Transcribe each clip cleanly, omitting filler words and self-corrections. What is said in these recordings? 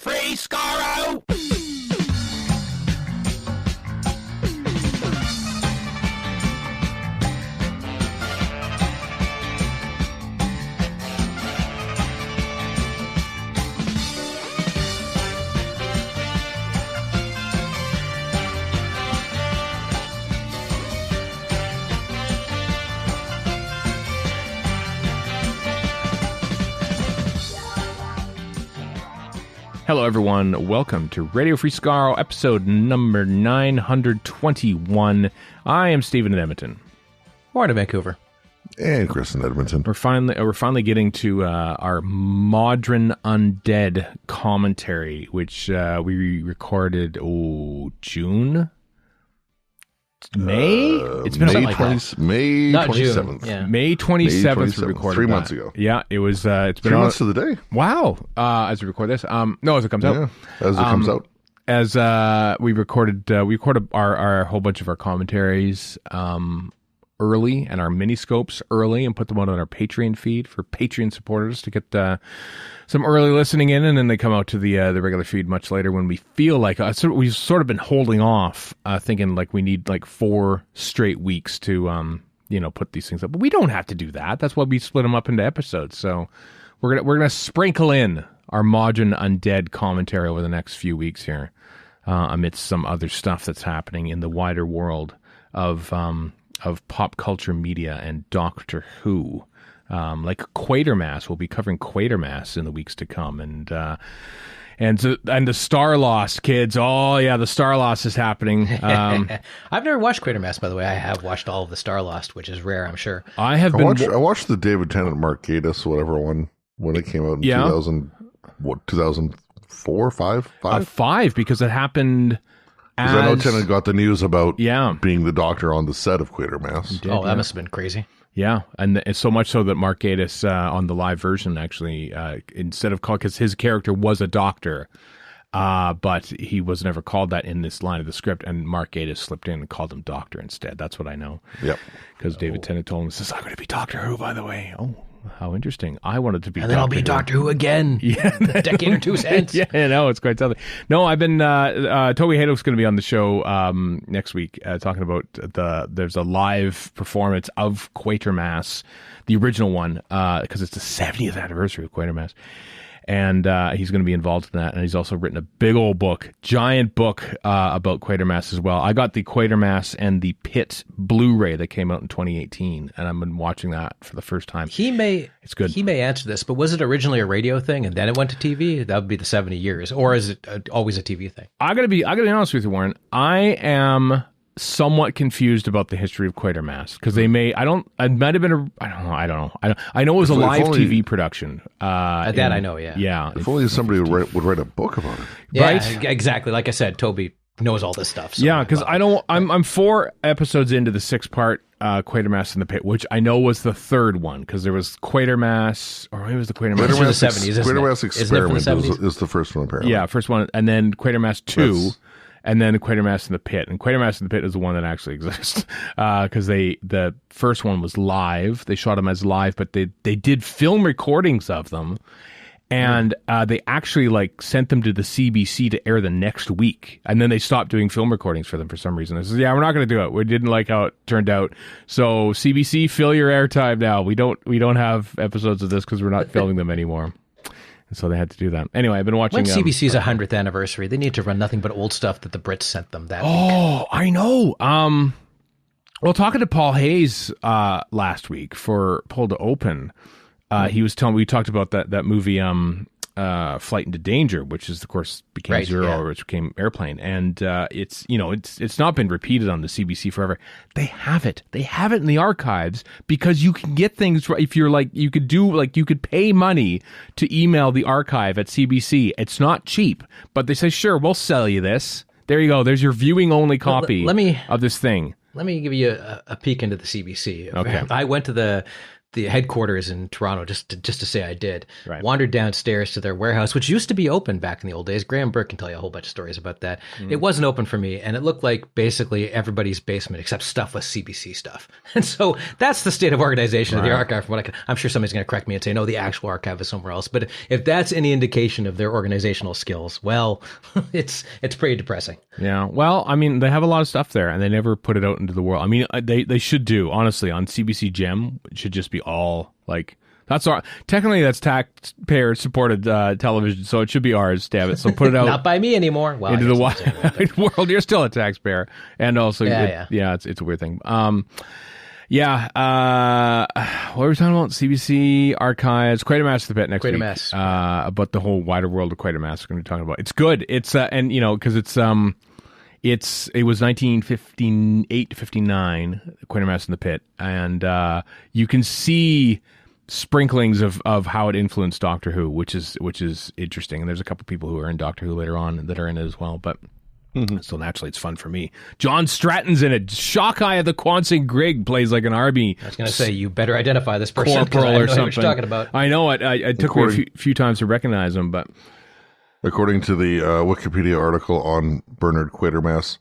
free, Skaro! Hello, everyone. Welcome to Radio Free Skaro, episode number 921. I am Stephen in Edmonton. Or to Vancouver. And Chris in Edmonton. We're finally getting to our Mawdryn Undead commentary, which we recorded, June? May? It's been May like that. May Not 27th. June. Yeah. May 27th we recorded 3 months that. ago. Yeah, it was, it's been 3 months to the day. Wow. As we record this. No, as it comes out. Yeah, as it comes out. As we recorded our whole bunch of our commentaries early and our mini-scopes early and put them out on our Patreon feed for Patreon supporters to get some early listening in, and then they come out to the regular feed much later when we feel like we've sort of been holding off, thinking like we need like 4 straight weeks to put these things up, but we don't have to do that. That's why we split them up into episodes. So we're gonna sprinkle in our Mawdryn Undead commentary over the next few weeks here, amidst some other stuff that's happening in the wider world of pop culture media and Doctor Who. Like Quatermass, we'll be covering Quatermass in the weeks to come, and the Star Lost, kids. Oh yeah, the Star Lost is happening. I've never watched Quatermass, by the way. I have watched all of the Star Lost, which is rare, I'm sure. I watched the David Tennant, Mark Gatiss, whatever one, when it came out in 2004, 5, because it happened. Because I know Tennant got the news about Yeah. being the Doctor on the set of Quatermass. That must have been crazy. Yeah, and it's so much so that Mark Gatiss on the live version actually, instead of because his character was a doctor, but he was never called that in this line of the script, and Mark Gatiss slipped in and called him Doctor instead. That's what I know. Yep. Because David Tennant told him, "Says I'm going to be Doctor Who, by the way." Oh, how interesting! I wanted to be, and then I'll be Doctor Who again. Yeah, a decade or two since. Yeah, no, it's quite something. No, I've been Toby Hadoke's going to be on the show next week, talking about there's a live performance of Quatermass, the original one, because it's the 70th anniversary of Quatermass. And he's going to be involved in that. And he's also written a big old book, giant book about Quatermass as well. I got the Quatermass and the Pit Blu-ray that came out in 2018. And I've been watching that for the first time. It's good. He may answer this, but was it originally a radio thing and then it went to TV? That would be the 70 years. Or is it always a TV thing? I gotta be honest with you, Warren. I am somewhat confused about the history of Quatermass because I know it was a live TV production. I know, yeah. Yeah. If only somebody would write a book about it. Yeah, right? Exactly. Like I said, Toby knows all this stuff. So yeah, because I'm 4 episodes into the 6-part Quatermass in the Pit, which I know was the third one because there was Quatermass, or maybe it was the Quatermass. Quatermass the 70s, Quatermass Experiment is the first one, apparently. Yeah, first one, and then Quatermass 2. And then Quatermass in the Pit. And Quatermass in the Pit is the one that actually exists. Because the first one was live. They shot them as live, but they did film recordings of them. And they actually sent them to the CBC to air the next week. And then they stopped doing film recordings for them for some reason. They said, yeah, we're not going to do it. We didn't like how it turned out. So CBC, fill your airtime now. We don't have episodes of this because we're not filming them anymore. So they had to do that. Anyway, I've been watching... When CBC's 100th anniversary, they need to run nothing but old stuff that the Brits sent them that week. Oh, I know. Well, talking to Paul Hayes last week for Pull to Open, he was telling... We talked about that movie, Flight into Danger, which is, of course, became Zero, which became Airplane. And it's not been repeated on the CBC forever. They have it. They have it in the archives because you can get things if you're you could pay money to email the archive at CBC. It's not cheap, but they say, sure, we'll sell you this. There you go. There's your viewing only copy of this thing. Let me give you a peek into the CBC. Okay. I went to the the headquarters in Toronto, just to say I did. Right. Wandered downstairs to their warehouse, which used to be open back in the old days. Graham Burke can tell you a whole bunch of stories about that. It wasn't open for me, and it looked like basically everybody's basement except stuff with CBC stuff. And so that's the state of organization of the archive. From what I'm sure somebody's going to correct me and say, no, the actual archive is somewhere else. But if that's any indication of their organizational skills, well, it's pretty depressing. Yeah. Well, I mean, they have a lot of stuff there, and they never put it out into the world. I mean, they should do, honestly, on CBC Gem. It should just be all like that's our technically that's taxpayer supported television, so it should be ours. Damn it! So put it out Not by me anymore. Well, into the wide world. You're still a taxpayer, and also it's a weird thing. What were we talking about? CBC archives, Quatermass the Pit next week. About the whole wider world of Quatermass. We're going to be talking about. It's good. It's and you know because it was 1958 to 59, Quatermass in the Pit, and you can see sprinklings of how it influenced Doctor Who, which is interesting. And there's a couple people who are in Doctor Who later on that are in it as well, but so naturally it's fun for me. John Stratton's in it. Shockeye of the Quonsing Grig plays like an army. I was going to say, you better identify this person. Corporal I or know something. what you're talking about. I know it. It took me a few times to recognize him, but... According to the Wikipedia article on Bernard Quatermass,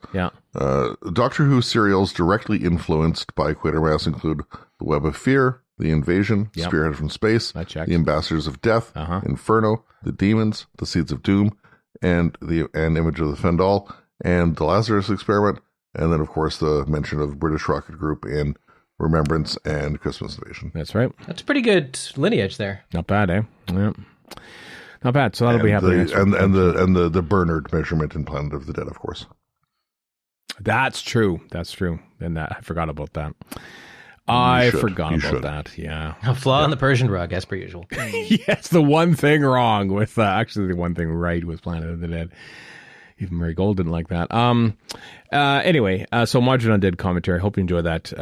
Doctor Who serials directly influenced by Quatermass include The Web of Fear, The Invasion, Spearhead from Space, The Ambassadors of Death, Inferno, The Demons, The Seeds of Doom, and Image of the Fendal, and The Lazarus Experiment, and then, of course, the mention of British Rocket Group in Remembrance and Christmas Invasion. That's right. That's pretty good lineage there. Not bad, eh? Yeah. Not bad. So that'll be happening. And the Bernard measurement in Planet of the Dead, of course. That's true. And I forgot about that. I forgot about that. Yeah. A flaw in the Persian rug, as per usual. Yes, the one thing wrong with actually the one thing right with Planet of the Dead. Even Murray Gold didn't like that. Anyway, so Mawdryn Undead commentary. Hope you enjoy that.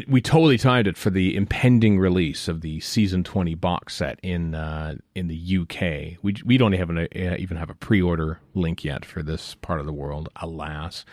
We totally timed it for the impending release of the season 20 box set in the UK. We don't even have a pre-order link yet for this part of the world, alas.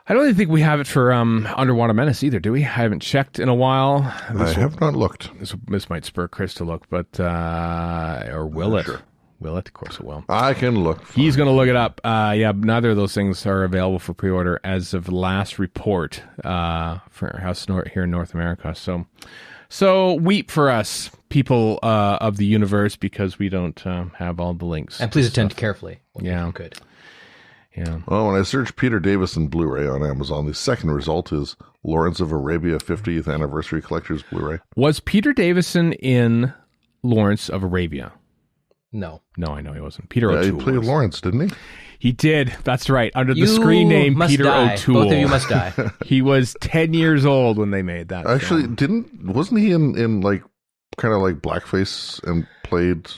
I don't even think we have it for Underwater Menace either, do we? I haven't checked in a while. I have not looked. This might spur Chris to look, but or will it? Sure. Will it? Of course it will. I can look. Fine. He's going to look it up. Neither of those things are available for pre-order as of last report for House here in North America. So weep for us, people of the universe, because we don't have all the links. And please attend carefully. Yeah. Good. Yeah. Well, when I searched Peter Davison Blu-ray on Amazon, the second result is Lawrence of Arabia 50th Anniversary Collector's Blu-ray. Was Peter Davison in Lawrence of Arabia? No, I know he wasn't. Peter O'Toole. He played Lawrence, didn't he? He did. That's right. Under the screen name Peter O'Toole. Both of you must die. He was 10 years old when they made that. Actually, film. wasn't he in like kind of like blackface and played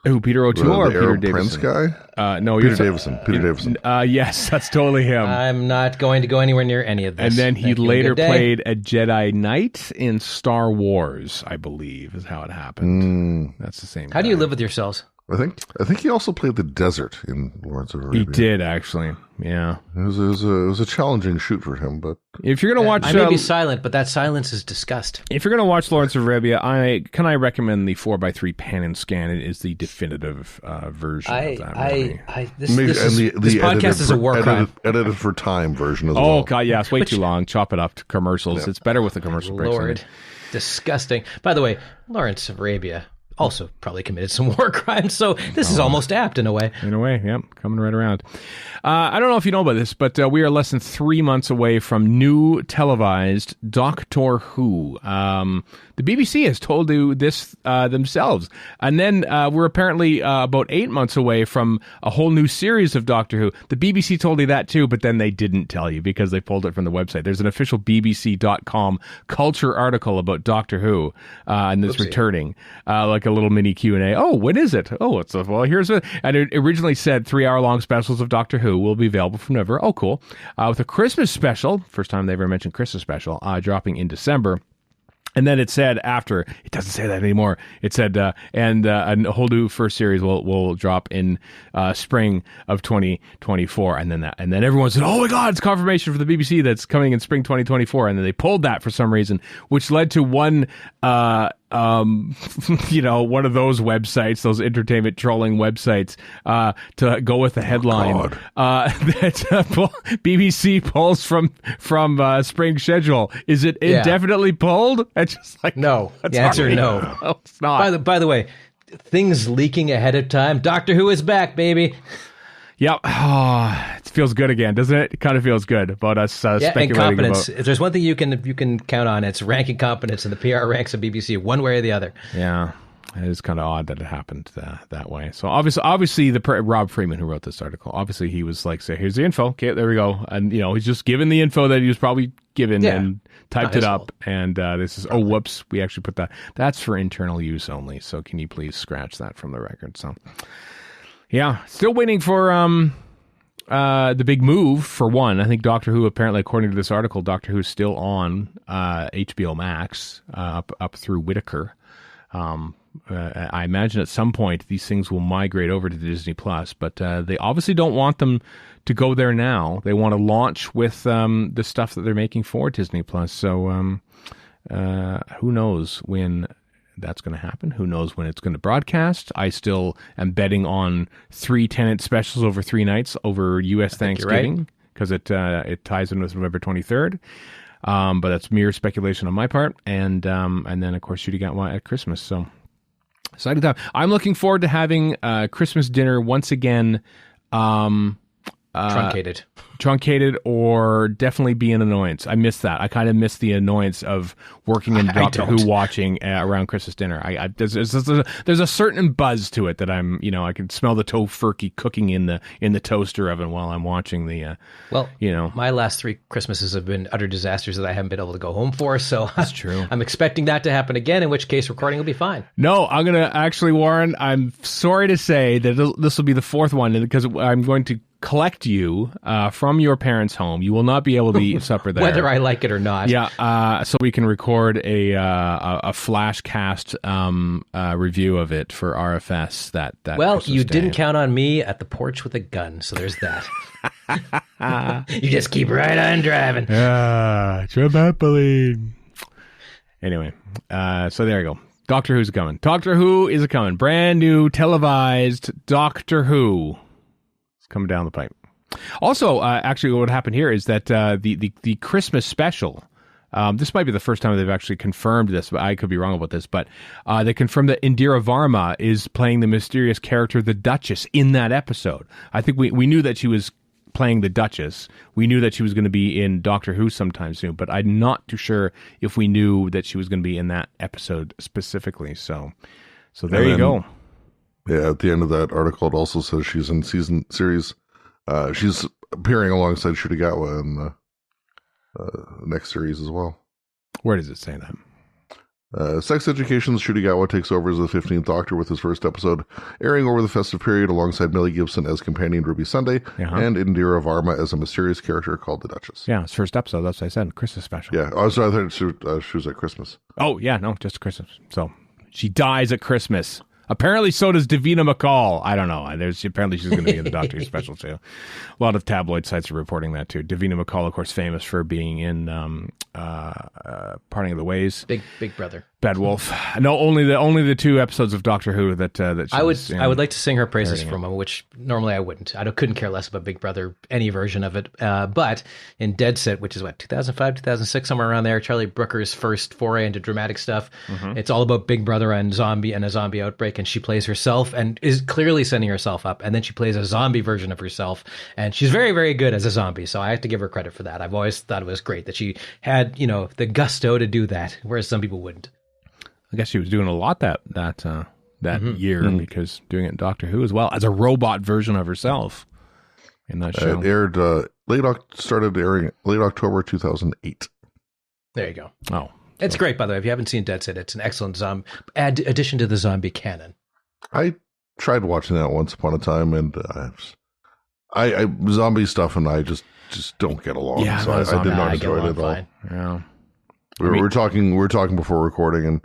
who, Peter O'Toole or Peter Arab Davison? Prince guy? No, Peter Davison. Peter Davison. Yes, that's totally him. I'm not going to go anywhere near any of this. And then he later played a Jedi Knight in Star Wars, I believe, is how it happened. That's the same. How do you live with yourselves? I think he also played the desert in Lawrence of Arabia. He did, actually. Yeah. It was a challenging shoot for him, but if you're gonna watch, I may be silent, but that silence is disgust. If you're gonna watch Lawrence of Arabia, I recommend the 4x3 pan and scan. It is the definitive version of that movie. This podcast is a war crime. Edited for time version as well. Oh god, yeah, it's way too long. Chop it up to commercials. Yep. It's better with the commercial breaks. Lord, disgusting. By the way, Lawrence of Arabia also probably committed some war crimes, so this is almost apt in a way. In a way, yep, coming right around. I don't know if you know about this, but we are less than 3 months away from new televised Doctor Who. The BBC has told you this themselves. And then we're apparently about 8 months away from a whole new series of Doctor Who. The BBC told you that too, but then they didn't tell you because they pulled it from the website. There's an official BBC.com culture article about Doctor Who, and it's returning, like a little mini Q&A. Oh, when is it? Oh, here's it. And it originally said 3-hour-long specials of Doctor Who will be available from November. Oh, cool. With a Christmas special, first time they ever mentioned Christmas special, dropping in December. And then it said after, it doesn't say that anymore. It said, and a whole new first series will drop in spring of 2024. And then everyone said, oh my God, it's confirmation for the BBC that's coming in spring 2024. And then they pulled that for some reason, which led to one, one of those websites, those entertainment trolling websites, to go with the headline that BBC pulls from spring schedule. Is it indefinitely pulled? It's just like no. The answer no. No, it's not. By the way, things leaking ahead of time. Doctor Who is back, baby. Yep. Oh, it feels good again, doesn't it? It kind of feels good about us speculating incompetence. about. If there's one thing you can count on, it's ranking competence in the PR ranks of BBC, one way or the other. Yeah. It is kind of odd that it happened that way. So obviously, Rob Freeman, who wrote this article, obviously he was like, "Say, here's the info. Okay, there we go." And he's just given the info that he was probably given and typed it up. And this is whoops, we actually put that. That's for internal use only. So can you please scratch that from the record? So yeah, still waiting for the big move for one. I think Doctor Who, apparently, according to this article, Doctor Who is still on HBO Max up through Whitaker. I imagine at some point these things will migrate over to Disney Plus, but they obviously don't want them to go there now. They want to launch with the stuff that they're making for Disney Plus. So who knows when that's going to happen? Who knows when it's going to broadcast? I still am betting on 3 Tenant specials over 3 nights over U.S. Thanksgiving because it ties in with November 23rd. But that's mere speculation on my part, and then of course Ncuti Gatwa at Christmas. So excited time. I'm looking forward to having Christmas dinner once again. Truncated, or definitely be an annoyance. I miss that. I kind of miss the annoyance of working in Doctor Who watching around Christmas dinner. There's a certain buzz to it that I'm, I can smell the tofurkey cooking in the toaster oven while I'm watching the. My last 3 Christmases have been utter disasters that I haven't been able to go home for. So that's true. I'm expecting that to happen again. In which case, recording will be fine. No, I'm gonna actually, Warren. I'm sorry to say that this will be the 4th one because I'm going to collect you from your parents' home. You will not be able to eat supper there, whether I like it or not. Yeah, so we can record a flash cast review of it for RFS. That well, Christmas you Day. Didn't count on me at the porch with a gun, so there's that. You just keep right on driving. Trampoline. Anyway, so there you go. Doctor Who's coming. Doctor Who is coming. Brand new televised Doctor Who. Coming down the pipe. Also, actually, what happened here is that the Christmas special. This might be the first time they've actually confirmed this, but I could be wrong about this. But they confirmed that Indira Varma is playing the mysterious character, the Duchess, in that episode. I think we knew that she was playing the Duchess. We knew that she was going to be in Doctor Who sometime soon, but I'm not too sure if we knew that she was going to be in that episode specifically. So there you go. Yeah, at the end of that article, it also says she's in series. She's appearing alongside Ncuti Gatwa in the next series as well. Where does it say that? Sex Education's Ncuti Gatwa takes over as the 15th Doctor with his first episode airing over the festive period alongside Millie Gibson as companion Ruby Sunday and Indira Varma as a mysterious character called the Duchess. Yeah, it's first episode. That's what I said. Christmas special. Yeah. Oh, so I thought she was at Christmas. Oh, yeah. No, just Christmas. So she dies at Christmas. Apparently, so does Davina McCall. I don't know. Apparently, she's going to be in the Doctor Who special too. A lot of tabloid sites are reporting that too. Davina McCall, of course, famous for being in Parting of the Ways, Big Brother, Bad Wolf. No, only the 2 episodes of Doctor Who that I would like to sing her praises for a moment, which normally I wouldn't. I couldn't care less about Big Brother, any version of it. But in Dead Set, which is 2005, 2006, somewhere around there, Charlie Brooker's first foray into dramatic stuff. Mm-hmm. It's all about Big Brother and a zombie outbreak, and she plays herself and is clearly setting herself up. And then she plays a zombie version of herself, and she's very, very good as a zombie. So I have to give her credit for that. I've always thought it was great that she had, the gusto to do that, whereas some people wouldn't. I guess she was doing a lot that year because doing it in Doctor Who as well as a robot version of herself in that show. It aired started airing late October 2008. There you go. Oh, it's great, by the way. If you haven't seen Dead Set, it's an excellent addition to the zombie canon. I tried watching that once upon a time, and I zombie stuff and I just don't get along. Yeah, so I did not enjoy it at all. Yeah. We were talking before recording,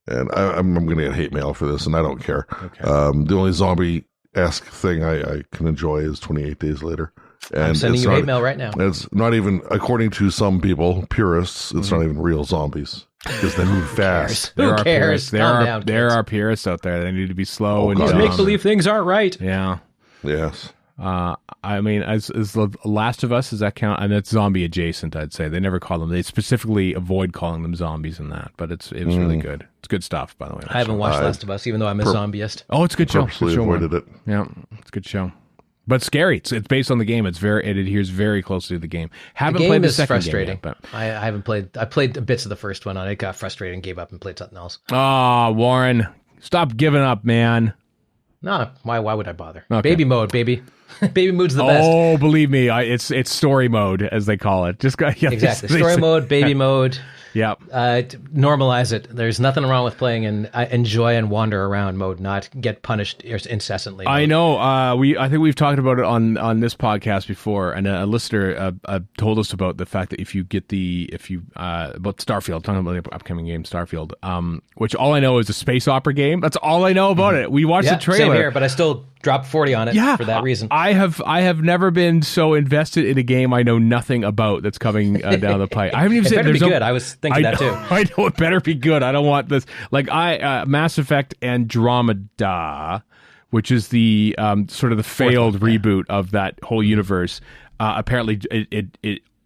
and I'm going to get hate mail for this, and I don't care. Okay. The only zombie-esque thing I can enjoy is 28 Days Later. And I'm sending you hate mail right now. It's not even, according to some people, purists, it's not even real zombies because they move fast. Who cares? There are purists out there. They need to be slow and these make-believe things aren't right. Yeah. Yes. I mean, as The Last of Us, does that count? And that's zombie adjacent, I'd say. They never call them. They specifically avoid calling them zombies in that. But it was really good. It's good stuff, by the way. I haven't watched Last of Us, even though I'm a zombieist. Oh, it's a good show. Purposely avoided it. Yeah, it's a good show. But scary. It's based on the game. It adheres very closely to the game. Haven't played the second frustrating. game yet, but I haven't played. I played bits of the first one, and it got frustrated and gave up and played something else. Oh, Warren, stop giving up, man. No, why would I bother? Okay. Baby mode, baby. Baby mode's the best. Oh, believe me, it's story mode, as they call it. Exactly. Story mode, baby mode. Yeah. Normalize it. There's nothing wrong with playing in enjoy and wander around mode, not get punished incessantly. I know. I think we've talked about it on this podcast before, and a listener told us about the fact that if you about Starfield, talking about the upcoming game Starfield, which all I know is a space opera game. That's all I know about it. We watched the trailer. Same here, but I still dropped 40 on it for that reason. I have never been so invested in a game I know nothing about that's coming down the pipe. I haven't even said there's good. I was thinking that too. I know it better be good. I don't want this. Like Mass Effect Andromeda, which is the sort of the failed reboot of that whole universe. Apparently,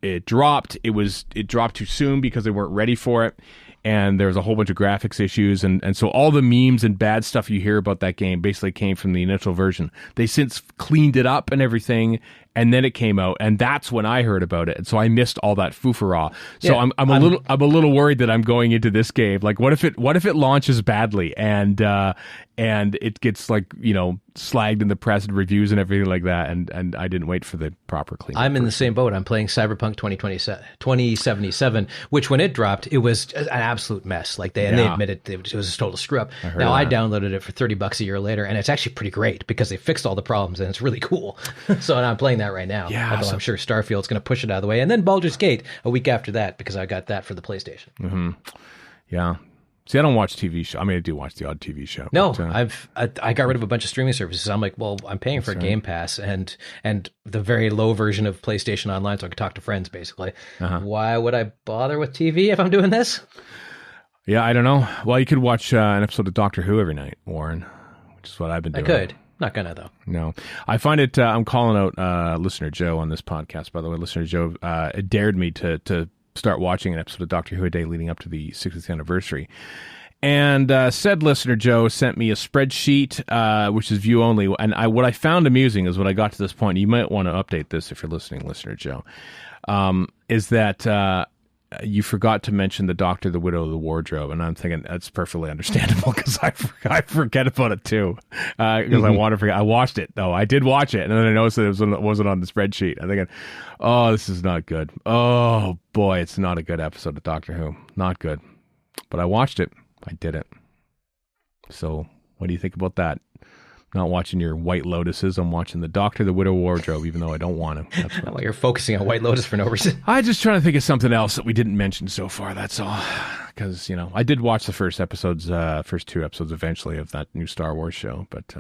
it dropped. It dropped too soon because they weren't ready for it. And there was a whole bunch of graphics issues, and so all the memes and bad stuff you hear about that game basically came from the initial version. They since cleaned it up and everything, and then it came out, and that's when I heard about it. And so I missed all that foofara. So I'm a little worried that I'm going into this game. Like, what if it launches badly and it gets slagged in the press and reviews and everything like that, and I didn't wait for the proper clean. I'm in the same boat. I'm playing Cyberpunk 2077, which when it dropped, it was an absolute mess. They admitted it was a total screw up. I downloaded it for $30 a year later, and it's actually pretty great because they fixed all the problems, and it's really cool. So I'm playing that right now. Yeah, although I'm sure Starfield's going to push it out of the way, and then Baldur's Gate a week after that because I got that for the PlayStation. Mm-hmm. Yeah. See, I don't watch TV show. I mean, I do watch the odd TV show. No, but, I got rid of a bunch of streaming services. I'm like, well, I'm paying for Game Pass and the very low version of PlayStation Online, so I can talk to friends, basically. Why would I bother with TV if I'm doing this? Yeah, I don't know. Well, you could watch an episode of Doctor Who every night, Warren, which is what I've been doing. I could. Not gonna, though. No. I find it, I'm calling out listener Joe on this podcast, by the way. Listener Joe dared me to start watching an episode of Doctor Who a day leading up to the 60th anniversary. And said listener Joe sent me a spreadsheet, which is view only. And what I found amusing is when I got to this point, you might want to update this if you're listening, listener Joe, is that you forgot to mention the Doctor, the Widow, the Wardrobe. And I'm thinking that's perfectly understandable because I forget about it too. Because I want to forget. I watched it, though. I did watch it. And then I noticed that it wasn't on the spreadsheet. I'm thinking, oh, this is not good. Oh, boy, it's not a good episode of Doctor Who. Not good. But I watched it. I did it. So, what do you think about that? Not watching your White Lotuses. I'm watching the Doctor, the Widow, Wardrobe, even though I don't want to. That's well, you're focusing on White Lotus for no reason. I'm just trying to think of something else that we didn't mention so far. That's all. Because, I did watch the first two episodes eventually of that new Star Wars show, but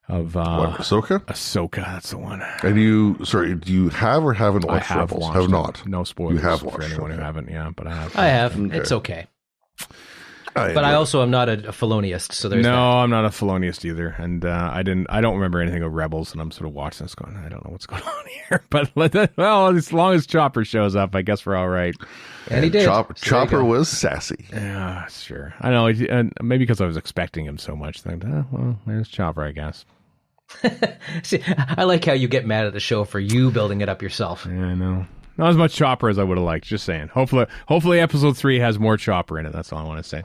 what, Ahsoka? Ahsoka, that's the one. And do you have or haven't watched I have Rebels? watched Have it. not. No spoilers You have for watched, anyone who haven't, but I have. I have. Okay. It's okay. But I also am not a Feloniist, so there's no, that. I'm not a Feloniist either, and I don't remember anything of Rebels, and I'm sort of watching this going, I don't know what's going on here. But as long as Chopper shows up, I guess we're all right. And he did. Chopper was sassy. Yeah, sure. I know, and maybe because I was expecting him so much. Well, there's Chopper, I guess. See, I like how you get mad at the show for you building it up yourself. Yeah, I know. Not as much Chopper as I would have liked, just saying. Hopefully episode 3 has more Chopper in it. That's all I want to say.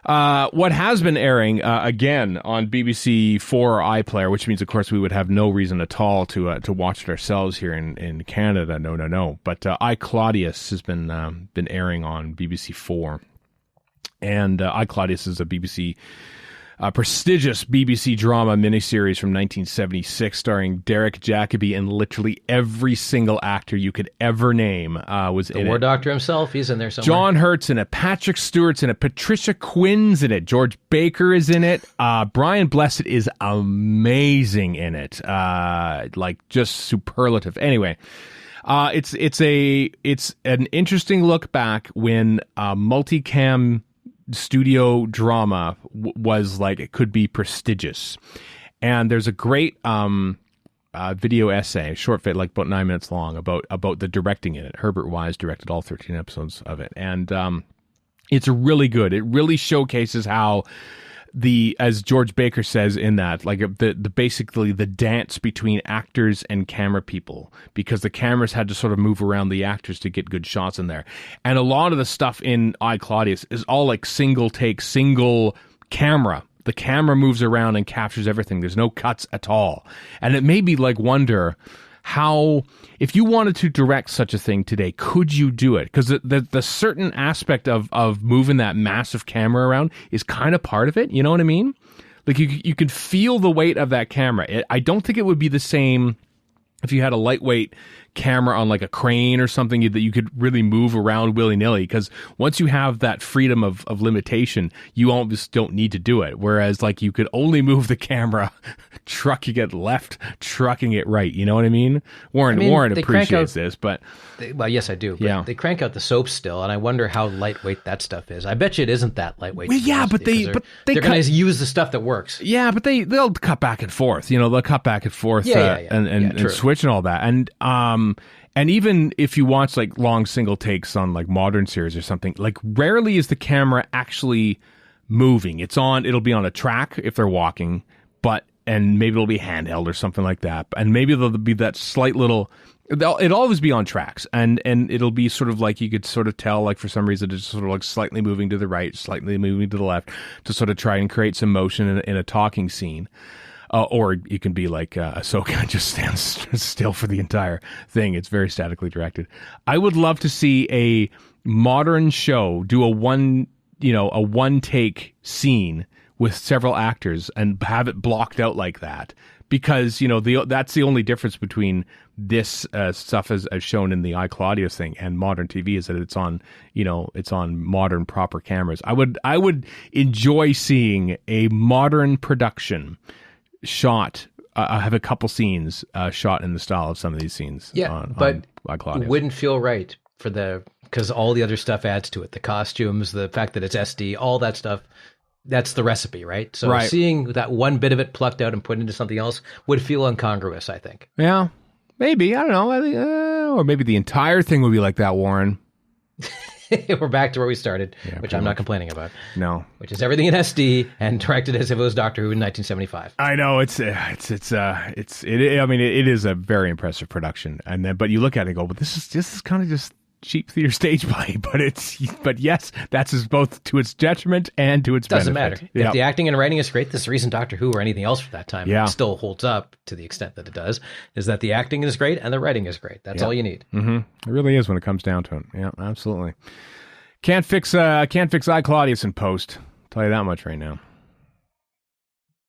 What has been airing, again, on BBC 4 or iPlayer, which means, of course, we would have no reason at all to watch it ourselves here in Canada. No. But I, Claudius has been airing on BBC 4. And I, Claudius is a BBC a prestigious BBC drama miniseries from 1976 starring Derek Jacobi and literally every single actor you could ever name was in it. The War Doctor himself, he's in there somewhere. John Hurt's in it. Patrick Stewart's in it. Patricia Quinn's in it. George Baker is in it. Brian Blessed is amazing in it. Like just superlative. Anyway, it's an interesting look back when multicam studio drama was like, it could be prestigious. And there's a great video essay, short fit, like about 9 minutes long, about the directing in it. Herbert Wise directed all 13 episodes of it, and it's really good. It really showcases how as George Baker says in that, like the basically the dance between actors and camera people, because the cameras had to sort of move around the actors to get good shots in there. And a lot of the stuff in I, Claudius is all like single take, single camera. The camera moves around and captures everything. There's no cuts at all. And it made me like wonder how, if you wanted to direct such a thing today, could you do it? Because the certain aspect of moving that massive camera around is kind of part of it. You know what I mean? Like you can feel the weight of that camera. I don't think it would be the same if you had a lightweight camera on like a crane or something that you could really move around willy-nilly, because once you have that freedom of limitation, you almost don't need to do it. Whereas like you could only move the camera trucking it left, trucking it right. You know what I mean? Warren appreciates this, but... Well, yes, I do. But yeah. They crank out the soap still, and I wonder how lightweight that stuff is. I bet you it isn't that lightweight. Well, yeah, but they're going to use the stuff that works. Yeah, but they'll cut back and forth. You know, they'll cut back and forth and switch and all that. And even if you watch like long single takes on like modern series or something, like rarely is the camera actually moving. It'll be on a track if they're walking, and maybe it'll be handheld or something like that. And maybe there'll be that slight little... It'll always be on tracks, and it'll be sort of like you could sort of tell, like for some reason it's sort of like slightly moving to the right, slightly moving to the left to sort of try and create some motion in a talking scene. Or you can be like Ahsoka and just stand still for the entire thing. It's very statically directed. I would love to see a modern show do a one take scene with several actors and have it blocked out like that. Because, that's the only difference between this stuff as shown in the I, Claudius thing and modern TV is that it's on modern proper cameras. I would enjoy seeing a modern production shot. I have a couple scenes shot in the style of some of these scenes. Yeah, but it wouldn't feel right because all the other stuff adds to it. The costumes, the fact that it's SD, all that stuff. That's the recipe, right? So seeing that one bit of it plucked out and put into something else would feel incongruous, I think. Yeah, maybe. I don't know. I think, or maybe the entire thing would be like that, Warren. We're back to where we started, which I'm not complaining about. No. Which is everything in SD and directed as if it was Doctor Who in 1975. I know it is a very impressive production. But you look at it and go, but this is kind of just cheap theater stage play, but yes, that's both to its detriment and to its doesn't benefit. Matter. If the acting and writing is great, this is the reason Doctor Who or anything else for that time it still holds up to the extent that it does, is that the acting is great and the writing is great. That's all you need. Mm-hmm. It really is when it comes down to it. Yeah, absolutely. Can't fix I, Claudius in post. Tell you that much right now.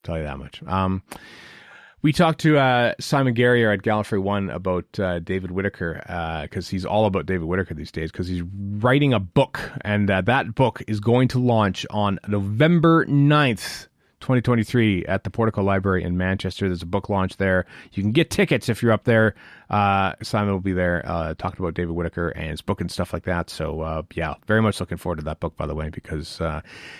Tell you that much. We talked to Simon Guerrier at Gallifrey One about David Whitaker, because he's all about David Whitaker these days, because he's writing a book, and that book is going to launch on November 9th, 2023 at the Portico Library in Manchester. There's a book launch there. You can get tickets if you're up there. Simon will be there talking about David Whitaker and his book and stuff like that. So, very much looking forward to that book, by the way, because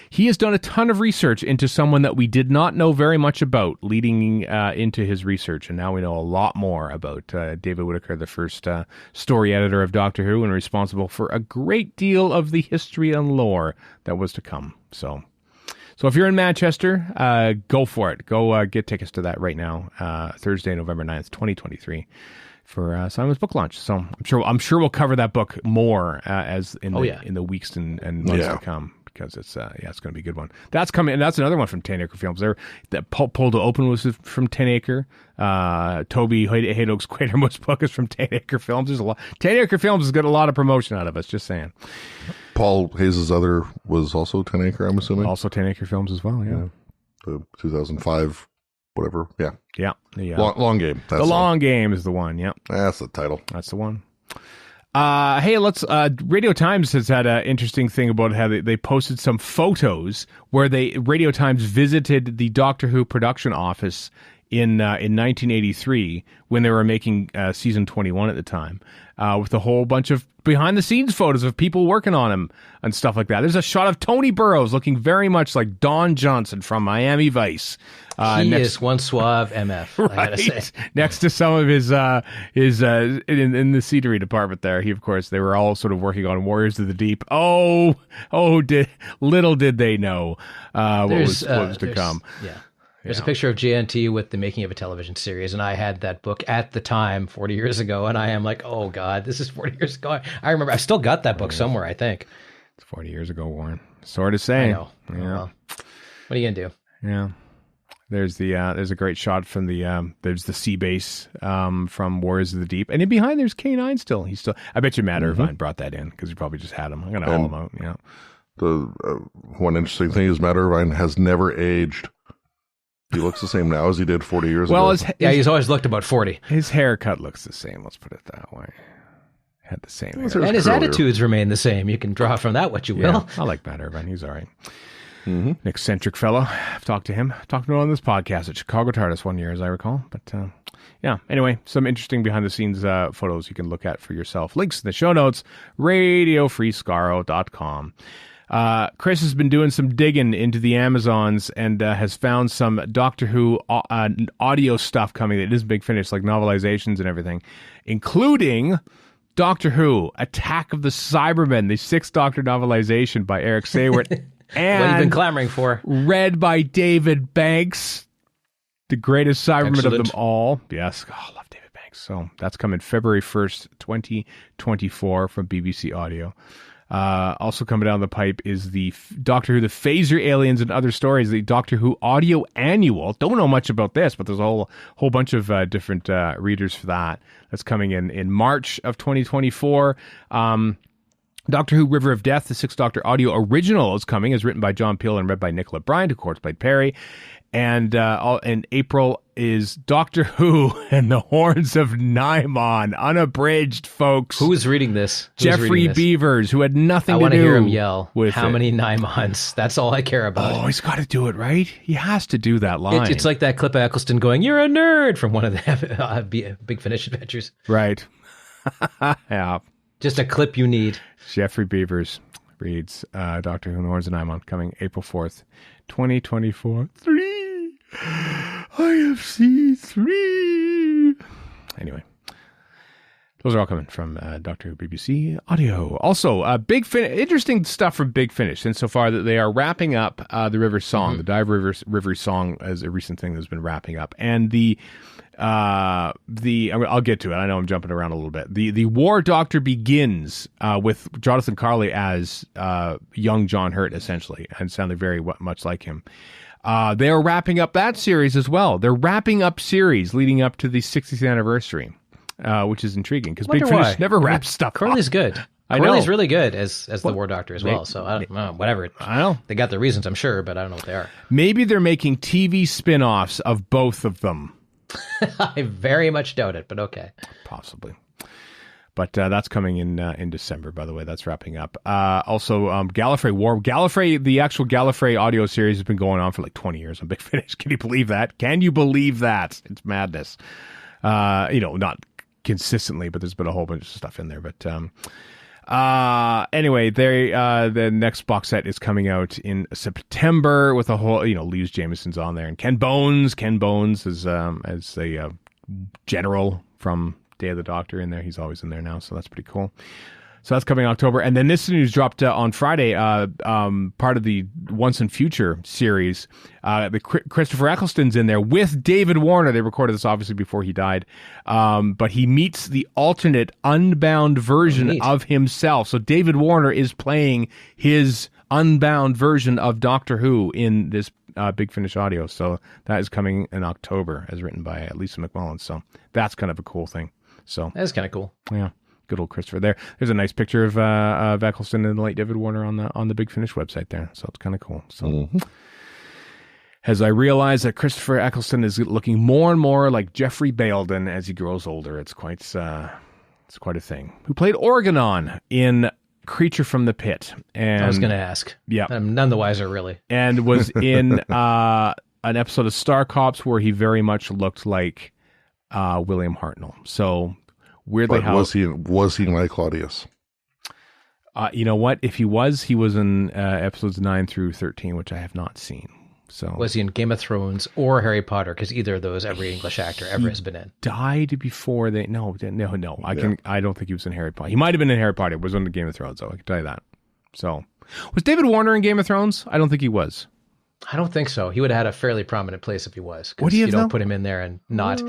he has done a ton of research into someone that we did not know very much about leading into his research. And now we know a lot more about David Whitaker, the first story editor of Doctor Who and responsible for a great deal of the history and lore that was to come. So if you're in Manchester, go for it. Go get tickets to that right now, Thursday, November 9th, 2023, for Simon's book launch. So I'm sure we'll cover that book more as in the weeks and months to come, because it's going to be a good one. That's coming, and that's another one from 10 Acre Films. That Pull to Open was from 10 Acre. Toby Haydock's Quatermass book is from 10 Acre Films. There's a lot. 10 Acre Films has got a lot of promotion out of us. Just saying. Paul Hayes' other was also 10 Acre, I'm assuming. Also 10 Acre Films as well. Yeah. the 2005, whatever. Yeah. Yeah. Long game. That's long game is the one. Yep. That's the title. That's the one. Hey, let's. Radio Times has had an interesting thing about how they posted some photos where Radio Times visited the Doctor Who production office in 1983 when they were making season 21 at the time, with a whole bunch of behind the scenes photos of people working on him and stuff like that. There's a shot of Tony Burrows looking very much like Don Johnson from Miami Vice. He is one suave MF, right? I gotta say. Next to some of his in the scenery department there, they were all sort of working on Warriors of the Deep. Little did they know what was to come. Yeah. There's a picture of JNT with the making of a television series, and I had that book at the time 40 years ago, and I am like, oh God, this is 40 years ago. I remember, I still got that book somewhere, I think. It's 40 years ago, Warren. Sorry to say. I know. Yeah. Well, what are you going to do? Yeah. There's a great shot from there's the sea base from Warriors of the Deep, and in behind there's K9 still. I bet you Matt Irvine brought that in because he probably just had him. I'm gonna haul him out. Yeah. The one interesting thing is Matt Irvine has never aged. He looks the same now as he did 40 years ago. He's always looked about 40. His haircut looks the same. Let's put it that way. Had the same hair. And his attitudes remain the same. You can draw from that what you will. I like Matt Irvine. He's all right. An eccentric fellow. I've talked to him. Talked to him on this podcast at Chicago TARDIS one year, as I recall. But anyway, some interesting behind-the-scenes photos you can look at for yourself. Links in the show notes, radiofreescaro.com. Chris has been doing some digging into the Amazons and has found some Doctor Who audio stuff coming that is Big Finish, like novelizations and everything, including Doctor Who, Attack of the Cybermen, the 6th Doctor novelization by Eric Sayward. And what you've been clamoring for. Read by David Banks, the greatest Cyberman of them all. Yes, I love David Banks. So that's coming February 1st, 2024 from BBC Audio. Also coming down the pipe is the Doctor Who, the Phaser Aliens and Other Stories, the Doctor Who audio annual. Don't know much about this, but there's a whole bunch of different readers for that. That's coming in March of 2024. Doctor Who River of Death, the 6th Doctor audio original is coming, is written by John Peel and read by Nicola Bryant, who of course played Perry. And in April is Doctor Who and the Horns of Nymon, unabridged, folks. Who's reading this? Jeffrey Beavers, who had nothing to do with I want to hear him yell, how many Nymons? That's all I care about. Oh, he's got to do it, right? He has to do that line. It's like that clip of Eccleston going, "You're a nerd," from one of the Big Finish adventures. Right. Yeah. Just a clip you need. Jeffrey Beavers reads Doctor Who and the Horns of Nymon, coming April 4th, 2024. 3. IFC 3. Anyway. Those are all coming from Doctor Who BBC Audio. Also, interesting stuff from Big Finish insofar that they are wrapping up the River Song. The Dive River Song as a recent thing that's been wrapping up. And I'll get to it. I know I'm jumping around a little bit. The War Doctor begins with Jonathan Carley as young John Hurt, essentially, and sounded very much like him. They are wrapping up that series as well. They're wrapping up series leading up to the 60th anniversary. Which is intriguing because Big Finish never wraps stuff. Carly's good. Carly's really good as the War Doctor as well. So I don't know, whatever. I know they got their reasons, I'm sure, but I don't know what they are. Maybe they're making TV spin-offs of both of them. I very much doubt it, but okay, possibly. But that's coming in December. By the way, that's wrapping up. Also, Gallifrey, the actual Gallifrey audio series has been going on for like 20 years on Big Finish. Can you believe that? Can you believe that? It's madness. Not consistently, but there's been a whole bunch of stuff in there. But anyway, the next box set is coming out in September with a whole, Lewis Jameson's on there, and Ken Bones is as a general from Day of the Doctor in there. He's always in there now, so that's pretty cool. So that's coming in October. And then this news dropped on Friday, part of the Once and Future series. Christopher Eccleston's in there with David Warner. They recorded this obviously before he died. But he meets the alternate unbound version of himself. So David Warner is playing his unbound version of Doctor Who in this Big Finish audio. So that is coming in October, as written by Lisa McMullen. So that's kind of a cool thing. So that's kind of cool. Yeah. Good old Christopher there. There's a nice picture of Eccleston and the late David Warner on the Big Finish website there. So it's kind of cool. So as I realize that Christopher Eccleston is looking more and more like Jeffrey Baildon as he grows older. It's quite a thing. Who played Organon in Creature from the Pit. And I was going to ask. Yeah. I'm none the wiser, really. And was in an episode of Star Cops where he very much looked like William Hartnell. So weirdly, was he like Claudius? You know what? If he was in episodes 9 through 13, which I have not seen. So was he in Game of Thrones or Harry Potter? Because either of those, every English actor ever has been in. Died before they. No. I don't think he was in Harry Potter. He might have been in Harry Potter. It was in Game of Thrones, though. I can tell you that. So, was David Warner in Game of Thrones? I don't think he was. I don't think so. He would have had a fairly prominent place if he was. What do you don't put him in there and not.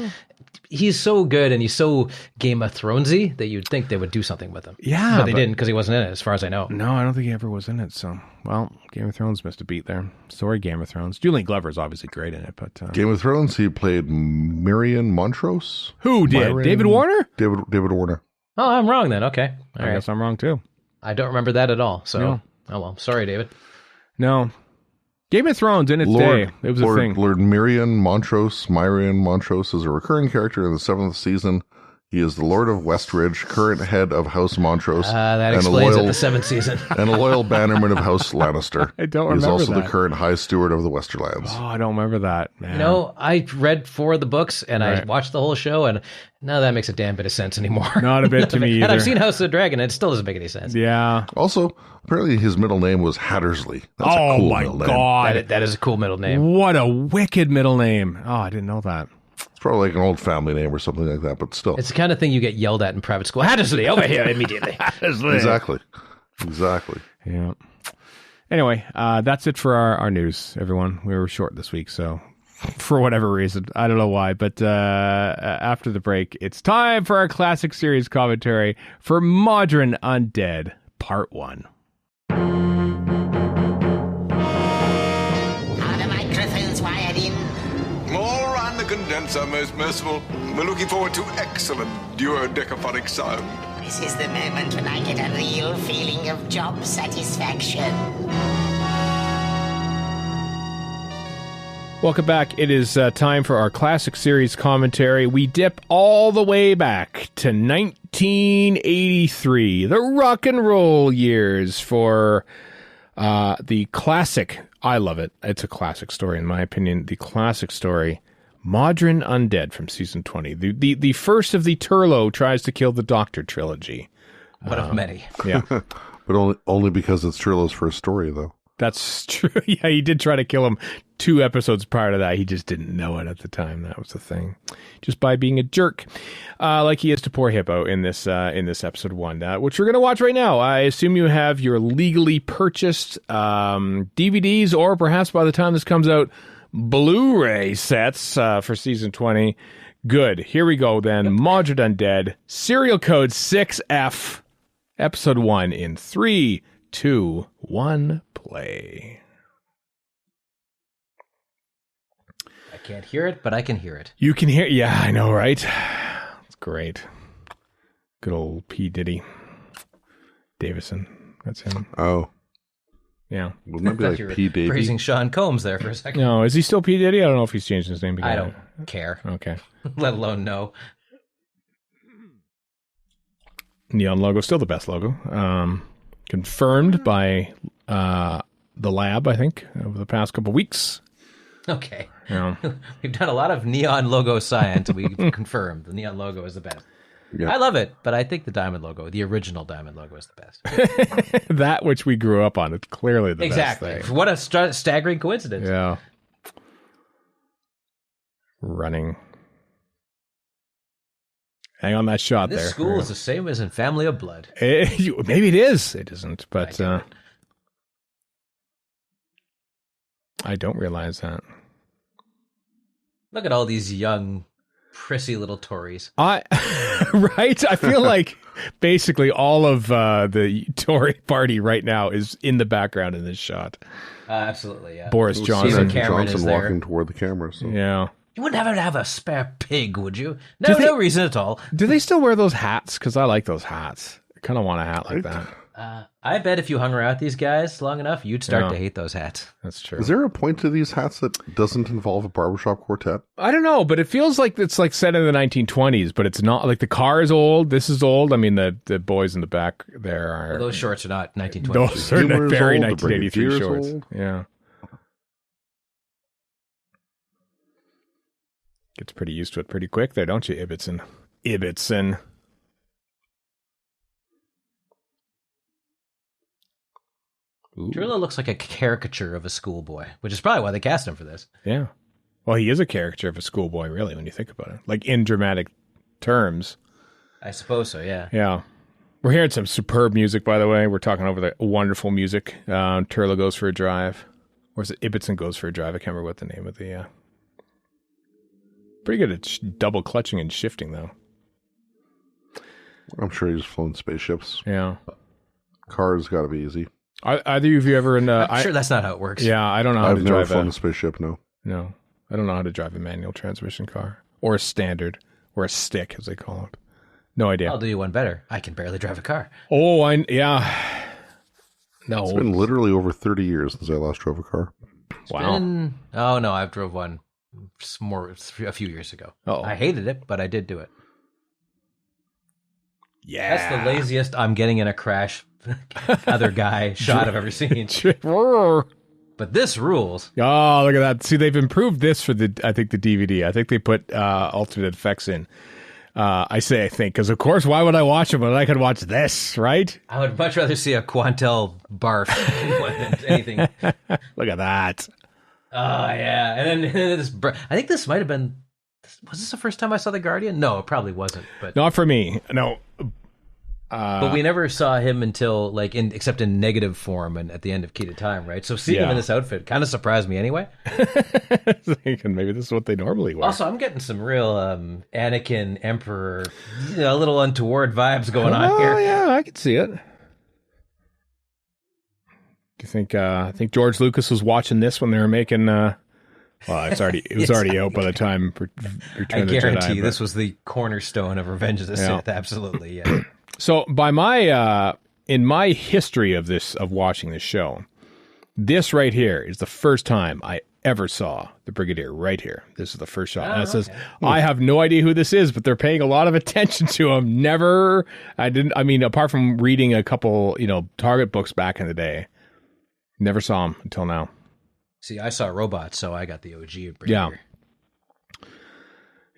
He's so good and he's so Game of Thronesy that you'd think they would do something with him. Yeah, but they didn't because he wasn't in it, as far as I know. No, I don't think he ever was in it. So, well, Game of Thrones missed a beat there. Sorry, Game of Thrones. Julian Glover's obviously great in it, but Game of Thrones, he played Marion Montrose. Who did? David Warner? David Warner. Oh, I'm wrong then. Okay, I guess I'm wrong too. I don't remember that at all. So, no. Oh well, sorry, David. No. Game of Thrones in its day. It was a thing. Lord Myrion Montrose is a recurring character in the 7th season. He is the Lord of Westridge, current head of House Montrose. That explains it, the 7th season. And a loyal bannerman of House Lannister. I don't remember that. He's also the current High Steward of the Westerlands. Oh, I don't remember that. Man. You know, I read 4 of the books, and I watched the whole show, and none of that makes a damn bit of sense anymore. Not a bit to me either. And I've seen House of the Dragon, and it still doesn't make any sense. Yeah. Also, apparently his middle name was Hattersley. That's a cool middle name. God. That is a cool middle name. What a wicked middle name. Oh, I didn't know that. It's probably like an old family name or something like that, but still. It's the kind of thing you get yelled at in private school. Hattersley, over here immediately. Hattersley. Exactly. Yeah. Anyway, that's it for our news, everyone. We were short this week, so for whatever reason, I don't know why, but after the break, it's time for our classic series commentary for Mawdryn Undead, Part 1. Condenser, most merciful. We're looking forward to excellent duodecaphonic sound. This is the moment when I get a real feeling of job satisfaction. Welcome back. It is time for our classic series commentary. We dip all the way back to 1983, the rock and roll years for the classic. I love it. It's a classic story, in my opinion. The classic story, Mawdryn Undead from season 20. The first of the Turlo tries to kill the Doctor trilogy. One of many. Yeah. But only because it's Turlo's first story, though. That's true. Yeah, he did try to kill him 2 episodes prior to that. He just didn't know it at the time. That was the thing. Just by being a jerk, like he is to poor Hippo in this episode 1, which we're going to watch right now. I assume you have your legally purchased DVDs, or perhaps by the time this comes out, Blu-ray sets for season 20. Good. Here we go then. Yep. Mawdryn Undead, serial code 6F, episode 1 in 3, 2, 1, play. I can't hear it, but I can hear it. You can hear. Yeah, I know, right? It's great. Good old P. Diddy Davison. That's him. Oh. Yeah. Wouldn't that be like P. Davey? Praising Sean Combs there for a second. No, is he still P. Diddy? I don't know if he's changed his name. I don't care. Okay. Let alone know. Neon logo, still the best logo. Confirmed by the lab, I think, over the past couple weeks. Okay. Yeah. We've done a lot of neon logo science, and we've confirmed the neon logo is the best. Yeah. I love it, but I think the diamond logo, the original diamond logo, is the best. That which we grew up on, it's clearly the best thing. Exactly. What a staggering coincidence. Yeah. Running. Hang on that shot this there. This school is the same as in Family of Blood. Maybe it is. It isn't, but I don't realize that. Look at all these young, prissy little Tories. Right? I feel like basically all of the Tory party right now is in the background in this shot. Absolutely, yeah. Boris Johnson. Johnson walking toward the camera. So. Yeah. You wouldn't have a spare pig, would you? No reason at all. Do they still wear those hats? Because I like those hats. I kind of want a hat like that. I bet if you hung around these guys long enough, you'd start to hate those hats. That's true. Is there a point to these hats that doesn't involve a barbershop quartet? I don't know, but it feels like it's like set in the 1920s, but it's not. Like the car is old. This is old. I mean, the boys in the back there are. Well, those shorts are not 1920s. Those are very 1983 shorts. Old. Yeah. Gets pretty used to it pretty quick there, don't you, Ibbotson? Ibbotson. Drilla looks like a caricature of a schoolboy, which is probably why they cast him for this. Yeah. Well, he is a caricature of a schoolboy, really, when you think about it. Like, in dramatic terms. I suppose so, yeah. Yeah. We're hearing some superb music, by the way. We're talking over the wonderful music. Turla goes for a drive. Or is it Ibbotson goes for a drive? I can't remember what the name of the... Pretty good at double clutching and shifting, though. I'm sure he's flown spaceships. Yeah. Cars got to be easy. Either of you ever in? I'm sure that's not how it works. Yeah, I don't know how to drive. I've never flown a spaceship. No, I don't know how to drive a manual transmission car or a standard or a stick, as they call it. No idea. I'll do you one better. I can barely drive a car. Oh, No, it's been literally over 30 years since I last drove a car. Wow. Oh no, I've drove one a few years ago. Uh-oh. I hated it, but I did do it. Yeah, that's the laziest I'm getting in a crash other guy shot I've ever seen. But this rules. Oh, look at that. See, they've improved this for the DVD. I think they put alternate effects in. I think, because of course, why would I watch them when I could watch this, right? I would much rather see a Quantel barf than anything. Look at that. Oh, yeah. And then this, I think this might have been, was this the first time I saw The Guardian? No, it probably wasn't. But not for me. No. But we never saw him until, except in negative form and at the end of Key to Time, right? So seeing him in this outfit kind of surprised me anyway. Thinking maybe this is what they normally wear. Also, I'm getting some real Anakin Emperor, a little untoward vibes going on here. Oh, yeah, I can see it. Do you think? I think George Lucas was watching this when they were making. Well, it was already out by the time Return of the Jedi. I guarantee this was the cornerstone of Revenge of the Sith. Absolutely, yeah. So, by my in my history of watching this show, this right here is the first time I ever saw the Brigadier. Right here, this is the first shot. And it says, I have no idea who this is, but they're paying a lot of attention to him. Apart from reading a couple, Target books back in the day, never saw him until now. See, I saw robots, so I got the OG Brigadier.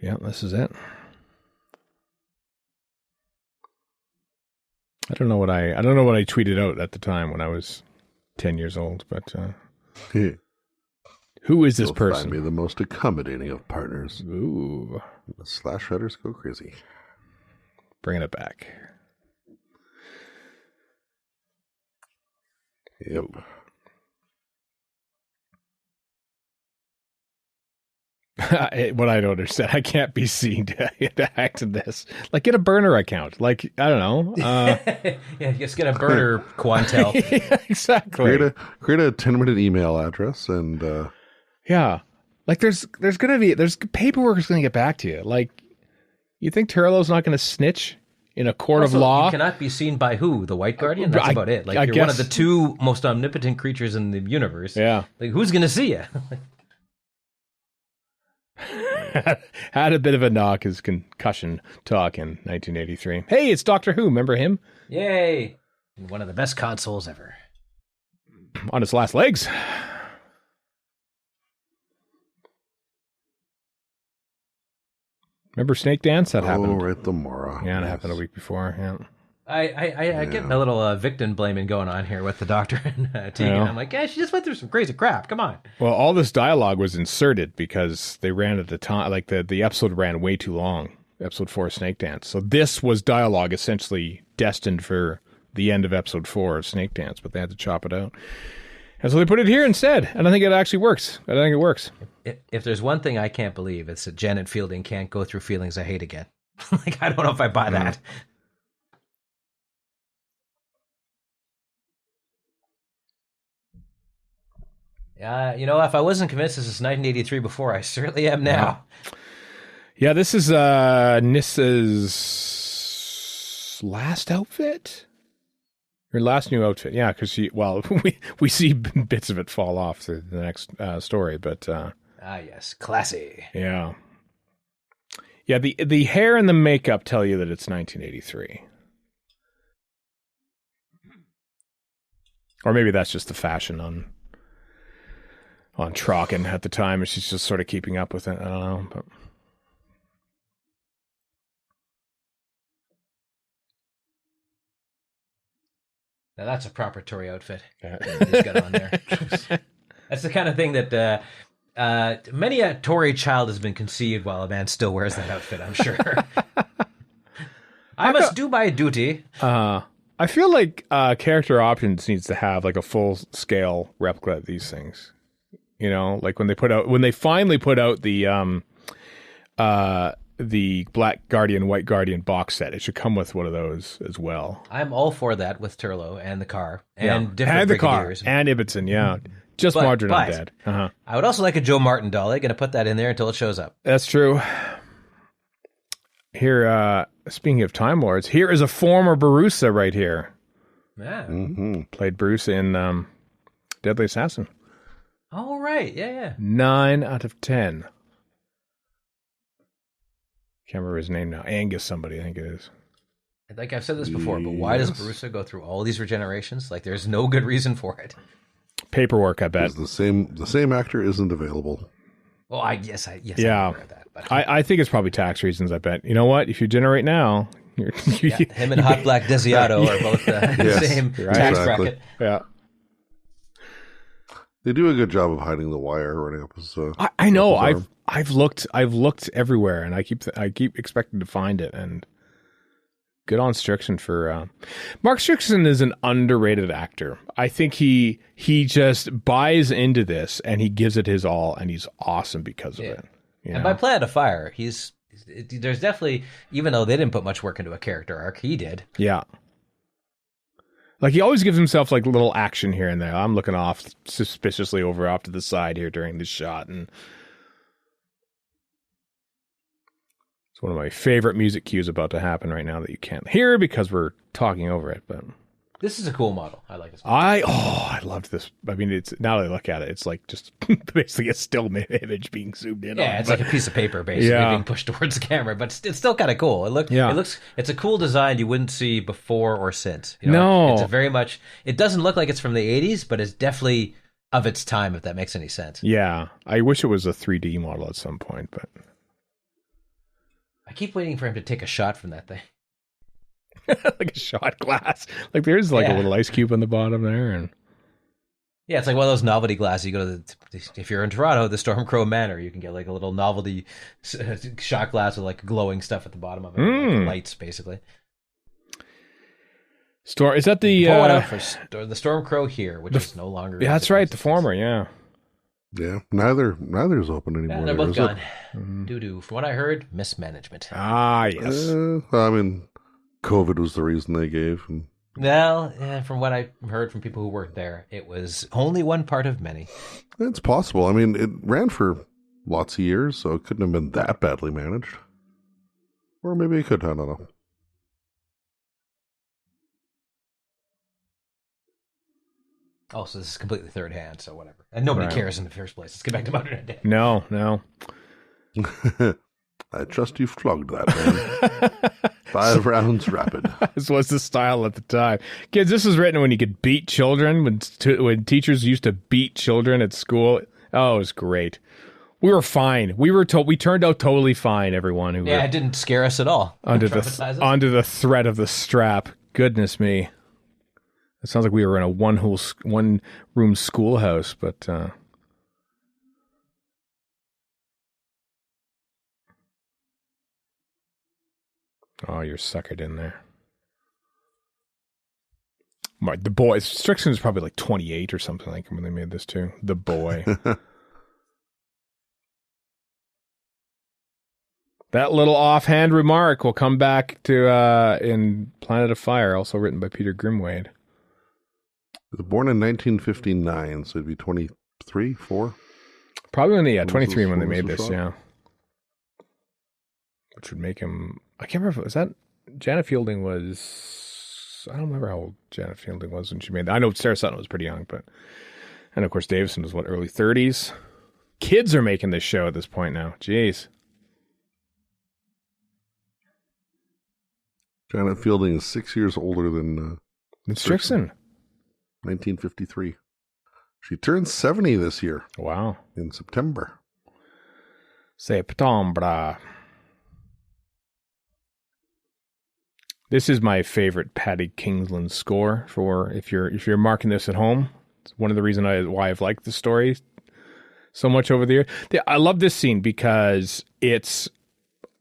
Yeah, this is it. I don't know what I tweeted out at the time when I was 10 years old, but who is this person? Find me the most accommodating of partners. Ooh. The Slash Shredders go crazy. Bringing it back. Yep. What I don't understand, I can't be seen to act in this. Get a burner account. I don't know. Yeah, just get a burner Quantel. Yeah, exactly. Create a 10-minute email address and yeah. There's paperwork is gonna get back to you. You think Turlo's not gonna snitch in a court of law? You cannot be seen by who? The White Guardian? That's about it. You're one of the two most omnipotent creatures in the universe. Yeah. Who's gonna see you? Had a bit of a knock his concussion talk in 1983. Hey, it's Doctor Who. Remember him? Yay! One of the best consoles ever. On his last legs. Remember Snake Dance? That happened. Oh, right, the Mora. Yeah, it happened a week before. Yeah. I get a little victim blaming going on here with the Doctor and Tegan. I'm like, she just went through some crazy crap. Come on. Well, all this dialogue was inserted because they ran at the time, the episode ran way too long. Episode 4 of Snake Dance. So this was dialogue essentially destined for the end of episode 4 of Snake Dance, but they had to chop it out. And so they put it here instead. And I think it actually works. I think it works. If there's one thing I can't believe, it's that Janet Fielding can't go through feelings I hate again. I don't know if I buy that. If I wasn't convinced this is 1983 before, I certainly am now. Yeah, this is Nissa's last outfit. Her last new outfit, yeah, because we see bits of it fall off through the next story, but yes, classy. Yeah, the hair and the makeup tell you that it's 1983, or maybe that's just the fashion on Trocken at the time, and she's just sort of keeping up with it. I don't know, but. Now that's a proper Tory outfit. He's got on there. That's the kind of thing that many a Tory child has been conceived while a man still wears that outfit, I'm sure. I must do my duty. I feel like Character Options needs to have like a full scale replica of these things. You know, like when they finally put out the Black Guardian, White Guardian box set. It should come with one of those as well. I'm all for that with Turlo and the car and different brigadiers. And Ibbotson, yeah. Just Mawdryn Undead. I would also like a Joe Martin doll. I'm going to put that in there until it shows up. That's true. Here, speaking of Time Lords, here is a former Barusa right here. Yeah. Played Bruce in Deadly Assassin. Oh, right. Yeah. 9 out of 10. Can't remember his name now. Angus somebody, I think it is. Like I've said this before, but why does Barusa go through all these regenerations? Like there's no good reason for it. Paperwork, I bet. The same actor isn't available. Well, I I'm aware of that. But I think it's probably tax reasons, I bet. You know what? If you generate now, him and Hot Black Desiato are both the same tax bracket. Yeah. They do a good job of hiding the wire running up his. I know. I've looked everywhere, and I keep expecting to find it. And good on Strickson for Mark Strickson is an underrated actor. I think he just buys into this and he gives it his all, and he's awesome because of it. And by Planet of Fire, there's definitely, even though they didn't put much work into a character arc, he did. Yeah. Like, he always gives himself, like, little action here and there. I'm looking off suspiciously off to the side here during this shot, and it's one of my favorite music cues about to happen right now that you can't hear because we're talking over it, but... This is a cool model. I like this model. I loved this. I mean, it's now that I look at it, it's like just basically a still image being zoomed in on. Yeah, it's like a piece of paper basically being pushed towards the camera, but it's still kind of cool. It's a cool design you wouldn't see before or since. You know? No. It's very much, it doesn't look like it's from the 80s, but it's definitely of its time, if that makes any sense. Yeah. I wish it was a 3D model at some point, but... I keep waiting for him to take a shot from that thing. Like a shot glass. Like there's like a little ice cube on the bottom there, and it's like one of those novelty glasses. You go to if you're in Toronto, the Stormcrow Manor, you can get like a little novelty shot glass with like glowing stuff at the bottom of it, like lights basically. Is that the pull it out for the Stormcrow here, which is no longer. Yeah, that's right. The former, yeah. Yeah, neither's open anymore. Yeah, they're both gone. Doo-doo. From what I heard, mismanagement. Ah, yes. I mean, COVID was the reason they gave. Well, from what I heard from people who worked there, it was only one part of many. It's possible. I mean, it ran for lots of years, so it couldn't have been that badly managed. Or maybe it could, I don't know. Oh, so this is completely third hand, so whatever. And nobody cares in the first place. Let's get back to Mawdryn Undead. No. I trust you flogged that, man. 5 rounds rapid. This was the style at the time. Kids, this was written when you could beat children, when teachers used to beat children at school. Oh, it was great. We were fine. We turned out totally fine, everyone. It didn't scare us at all. Under the threat of the strap. Goodness me. It sounds like we were in a one-room schoolhouse, but... Oh, you're suckered in there. The boy, Strickson's probably like 28 or something like when they made this too. The boy. That little offhand remark will come back to in Planet of Fire, also written by Peter Grimwade. He was born in 1959, so he'd be 23, 4? Probably 23 when they made this, yeah. Which would make him... I can't remember if was that... Janet Fielding was I don't remember how old Janet Fielding was when she made that. I know Sarah Sutton was pretty young, but... And, of course, Davison was, early 30s? Kids are making this show at this point now. Jeez. Janet Fielding is 6 years older than Strickson. 1953. She turns 70 this year. Wow. In September. September. This is my favorite Paddy Kingsland score for if you're marking this at home. It's one of the reasons why I've liked the story so much over the year. I love this scene because it's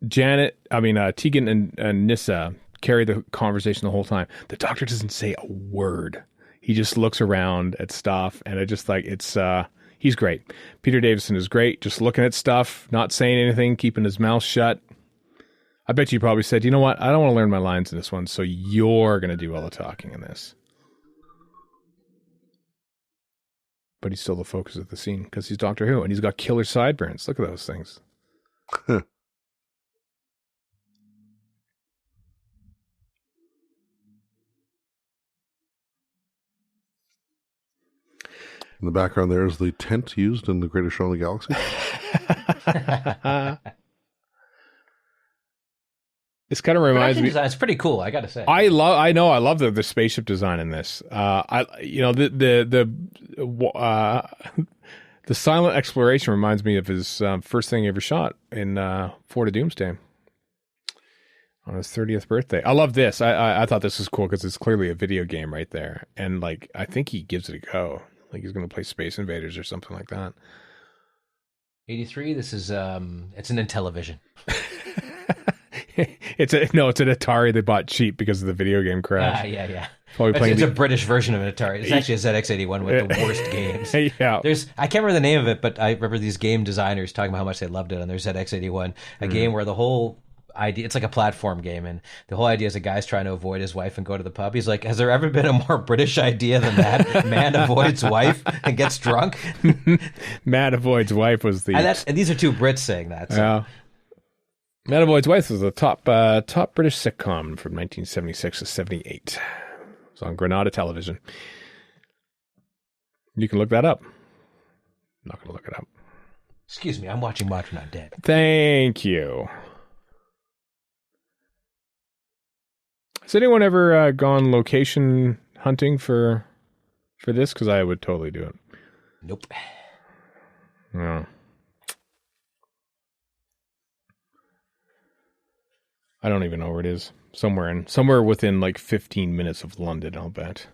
Tegan and Nyssa carry the conversation the whole time. The Doctor doesn't say a word. He just looks around at stuff, and he's great. Peter Davison is great, just looking at stuff, not saying anything, keeping his mouth shut. I bet you probably said, you know what, I don't want to learn my lines in this one, so you're going to do all the talking in this. But he's still the focus of the scene because he's Doctor Who, and he's got killer sideburns. Look at those things. In the background there is the tent used in The Greatest Show in the Galaxy. This kind of reminds me. It's pretty cool, I got to say. I love the spaceship design in this. The silent exploration reminds me of his first thing he ever shot in Fort of Doomsday on his 30th birthday. I love this. I thought this was cool because it's clearly a video game right there, and I think he gives it a go. Like he's going to play Space Invaders or something like that. 83. This is it's an Intellivision. It's an Atari they bought cheap because of the video game crash. Yeah. Probably a British version of an Atari. It's actually a ZX81 with the worst games. Yeah. I can't remember the name of it, but I remember these game designers talking about how much they loved it on their ZX81. A game where the whole idea, it's like a platform game, and the whole idea is a guy's trying to avoid his wife and go to the pub. He's like, has there ever been a more British idea than that? Man avoids wife and gets drunk. Man avoids wife was the... And these are two Brits saying that. So. Yeah. Man Avoids Wife was the top British sitcom from 1976 to 78. It was on Granada Television. You can look that up. I'm not going to look it up. Excuse me, I'm watching Mawdryn Undead. Thank you. Has anyone ever gone location hunting for this? Because I would totally do it. Nope. No. I don't even know where it is. Somewhere within 15 minutes of London, I'll bet.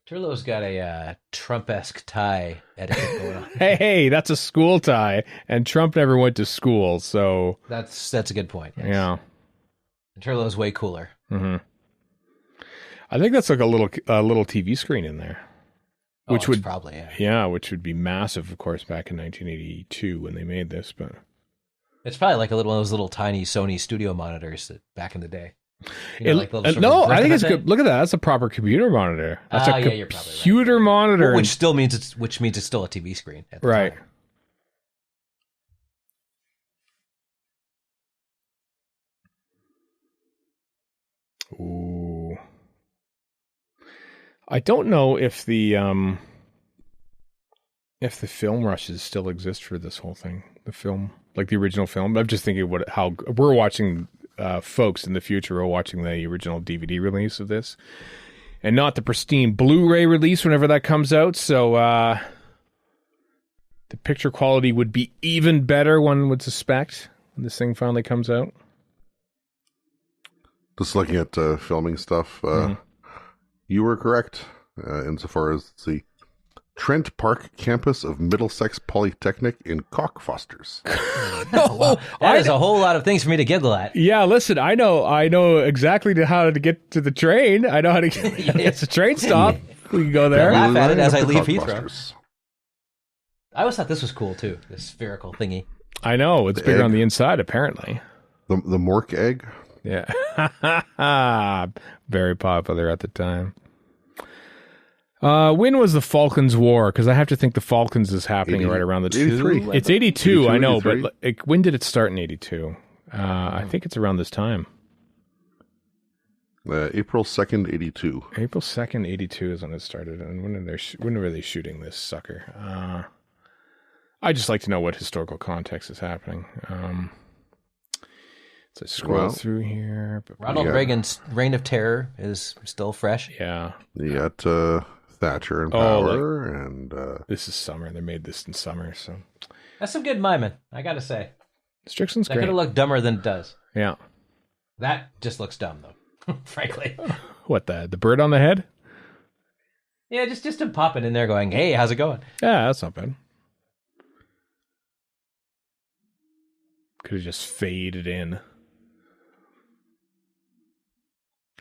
Turlo's got a Trump-esque tie etiquette going on. Hey, that's a school tie, and Trump never went to school, so that's a good point. Yes. Yeah, and Turlo's way cooler. Mm-hmm. I think that's like a little TV screen in there, which would probably which would be massive, of course, back in 1982 when they made this, but. It's probably like one of those little tiny Sony studio monitors that back in the day. I think it's good. Look at that. That's a proper computer monitor. That's a computer monitor. Well, which means it's still a TV screen. At the right. time. Ooh. I don't know if the film rushes still exist for this whole thing. The film, like the original film. I'm just thinking how we're watching. Folks in the future are watching the original DVD release of this, and not the pristine Blu-ray release whenever that comes out. So the picture quality would be even better, one would suspect, when this thing finally comes out. Just looking at filming stuff, you were correct insofar as the Trent Park campus of Middlesex Polytechnic in Cockfosters. That is a whole lot of things for me to giggle at. Yeah, listen, I know exactly how to get to the train. I know how to get it's a train stop. We can go there. I laugh at it as I leave Heathrow. I always thought this was cool too, this spherical thingy. I know, it's bigger on the inside apparently. The Mork egg? Yeah. Very popular at the time. When was the Falklands War? Because I have to think the Falklands is happening right around the 83. It's 82, I know, 83. but when did it start in 82? I think it's around this time. April 2nd, 82. April 2nd, 82 is when it started. And when were they shooting this sucker? I just like to know what historical context is happening. So scroll through here. Ronald Reagan's reign of terror is still fresh. Yeah. You got Thatcher in power. And this is summer. They made this in summer. So that's some good miming, I got to say. Strickland's that great. That could have looked dumber than it does. Yeah. That just looks dumb, though, frankly. What, the bird on the head? Yeah, just him popping in there going, hey, how's it going? Yeah, that's not bad. Could have just faded in.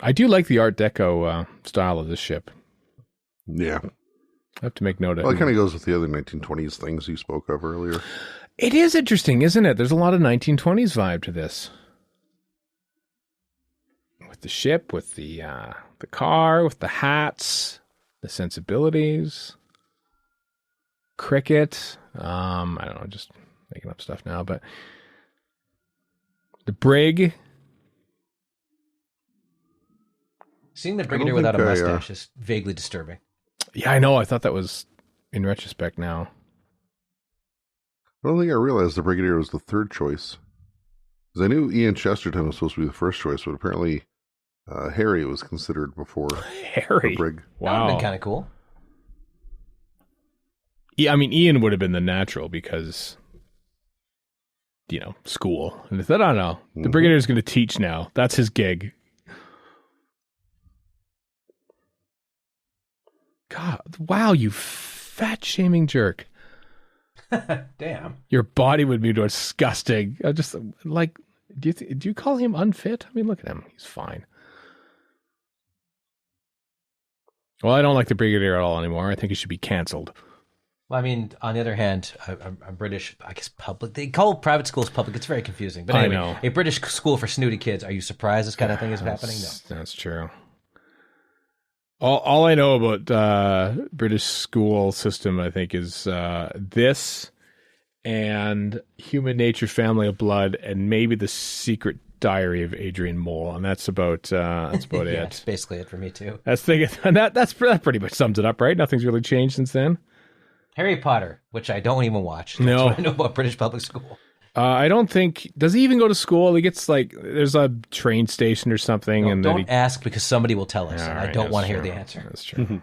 I do like the Art Deco style of this ship. Yeah. I have to make note of it. Well, it kind of goes with the other 1920s things you spoke of earlier. It is interesting, isn't it? There's a lot of 1920s vibe to this. With the ship, with the car, with the hats, the sensibilities, cricket. I don't know, just making up stuff now, but the brig. Seeing the Brigadier without a mustache is vaguely disturbing. Yeah, I know. I thought that was in retrospect now. I don't think I realized the Brigadier was the third choice. Because I knew Ian Chesterton was supposed to be the first choice, but apparently Harry was considered before Harry. the brig. Wow. That would have been kind of cool. Yeah, I mean, Ian would have been the natural because, school. And I thought, I don't know. The Brigadier is going to teach now. That's his gig. God, wow, you fat-shaming jerk. Damn. Your body would be disgusting. I just, do you call him unfit? I mean, look at him. He's fine. Well, I don't like the Brigadier at all anymore. I think he should be canceled. Well, I mean, on the other hand, I'm British, I guess public. They call private schools public. It's very confusing. But anyway, I know. A British school for snooty kids. Are you surprised this kind of thing is happening? No. That's true. All I know about British school system, I think, is this and Human Nature, Family of Blood, and maybe The Secret Diary of Adrian Mole, and that's about yeah, it. That's basically it for me too. That pretty much sums it up, right? Nothing's really changed since then. Harry Potter, which I don't even watch. That's No, what I know about British public school. I don't think. Does he even go to school? He gets there's a train station or something, No, and don't ask because somebody will tell us, and right, I don't want to hear true. the answer. That's true.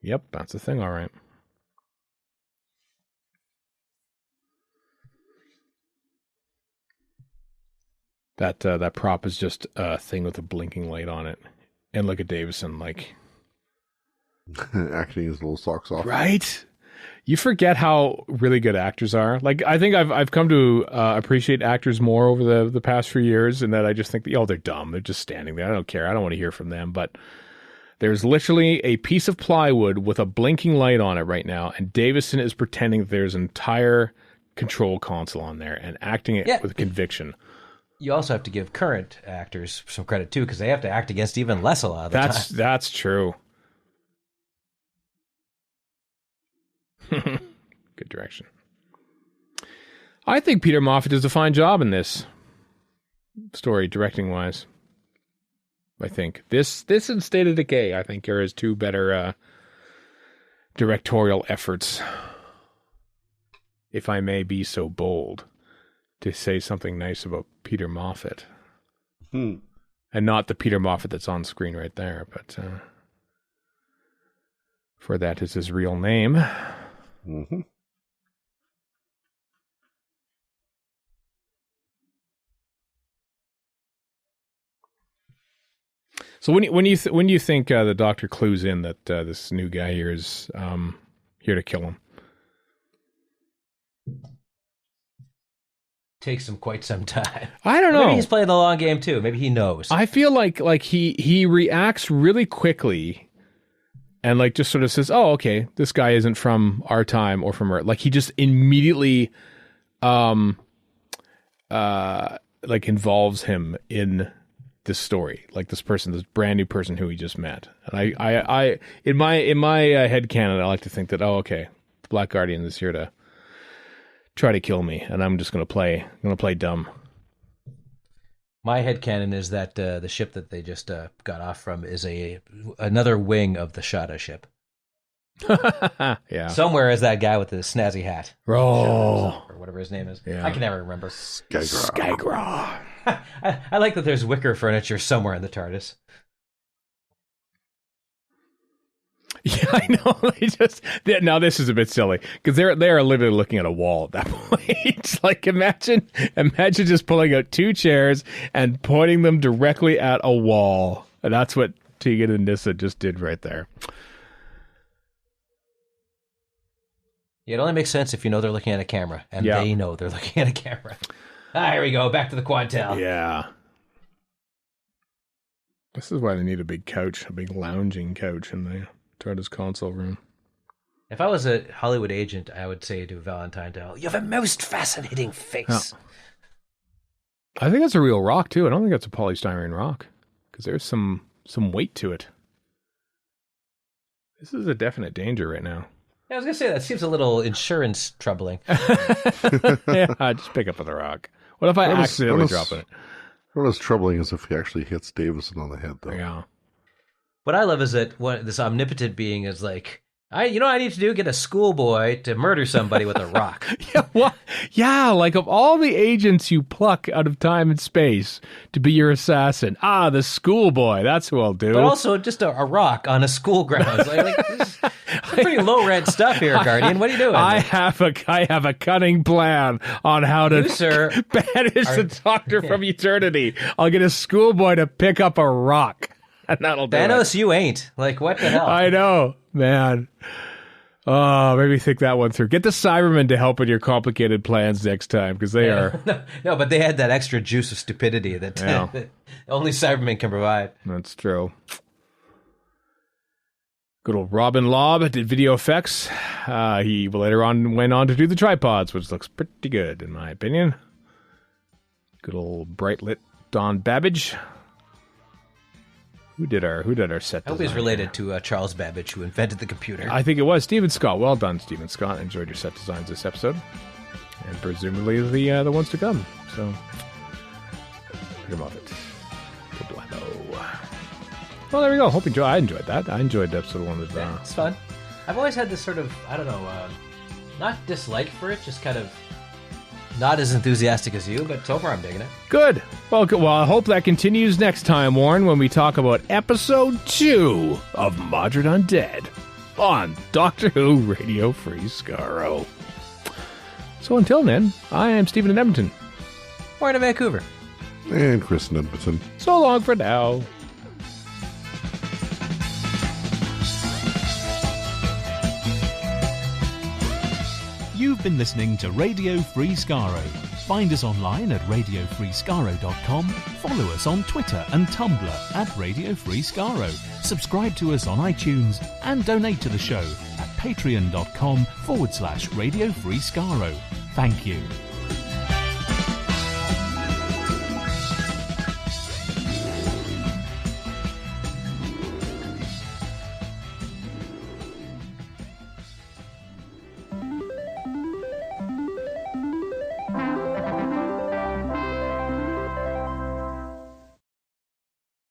Yep, that's the thing. All right. That prop is just a thing with a blinking light on it, and look at Davison, acting his little socks off. Right? You forget how really good actors are. I think I've come to appreciate actors more over the past few years, and that I just think they're dumb. They're just standing there. I don't care. I don't want to hear from them. But there's literally a piece of plywood with a blinking light on it right now, and Davison is pretending that there's an entire control console on there and acting it with conviction. You also have to give current actors some credit too, because they have to act against even less a lot of the time. That's true. Good direction. I think Peter Moffat does a fine job in this story, directing wise. I think this and State of Decay, I think, are his two better directorial efforts. If I may be so bold to say something nice about Peter Moffat. And not the Peter Moffat that's on screen right there, but for that is his real name. Mm-hmm. So when do you think the Doctor clues in that this new guy here is here to kill him? Takes him quite some time. I don't know. Maybe he's playing the long game too. Maybe he knows. I feel like he reacts really quickly, and just sort of says, "Oh, okay, this guy isn't from our time or from Earth." He just immediately, involves him in this story, this person, this brand new person who he just met. And I in my headcanon, I like to think that, oh, okay, the Black Guardian is here to try to kill me, and I'm just going to play dumb. My headcanon is that the ship that they just got off from is another wing of the Shada ship. Yeah. Somewhere is that guy with the snazzy hat. Oh. Or whatever his name is. Yeah. I can never remember. Skaro. I like that there's wicker furniture somewhere in the TARDIS. Yeah, I know. Now this is a bit silly because they're literally looking at a wall at that point. Like imagine just pulling out 2 chairs and pointing them directly at a wall, and that's what Tegan and Nyssa just did right there. Yeah, it only makes sense if you know they're looking at a camera, and they know they're looking at a camera. Here we go, back to the Quantel. Yeah. This is why they need a big couch, a big lounging couch in the TARDIS console room. If I was a Hollywood agent, I would say to Valentine Dell, "You have a most fascinating face." Oh. I think that's a real rock, too. I don't think that's a polystyrene rock, because there's some weight to it. This is a definite danger right now. Yeah, I was going to say, that seems a little insurance troubling. Yeah, just pick up with a rock. What if I accidentally drop it? What's troubling is if he actually hits Davison on the head, though. Yeah. What I love is that this omnipotent being is like, you know what I need to do? Get a schoolboy to murder somebody with a rock. Yeah, like of all the agents you pluck out of time and space to be your assassin, the schoolboy, that's who I'll do. But also just a rock on a school grounds. Like, this is pretty low rent stuff here, Guardian. What are you doing? I have a cunning plan on how to banish the Doctor from eternity. I'll get a schoolboy to pick up a rock. And that'll do Thanos, it. you ain't. Like, what the hell? I know, man. Oh, maybe think that one through. Get the Cybermen to help with your complicated plans next time, because they are... No, but they had that extra juice of stupidity that, that only Cybermen can provide. That's true. Good old Robin Lobb did video effects. He later on went on to do the tripods, which looks pretty good, in my opinion. Good old bright lit Don Babbage. Who did our set design? I hope he's related to Charles Babbage, who invented the computer. I think it was Stephen Scott. Well done, Stephen Scott. Enjoyed your set designs this episode, and presumably the ones to come. So, Peter Moffat. Well, there we go. I enjoyed that. I enjoyed episode 1 of that. It's fun. I've always had this sort of, I don't know, not dislike for it, just kind of not as enthusiastic as you, but so far I'm digging it. Good. Well, I hope that continues next time, Warren, when we talk about episode 2 of Mawdryn Undead on Doctor Who Radio Free Skaro. So until then, I am Stephen in Edmonton. Warren in Vancouver. And Chris in Edmonton. So long for now. You've been listening to Radio Free Skaro. Find us online at radiofreeskaro.com. Follow us on Twitter and Tumblr at Radio Free Skaro. Subscribe to us on iTunes and donate to the show at patreon.com/Radio Free Skaro. Thank you.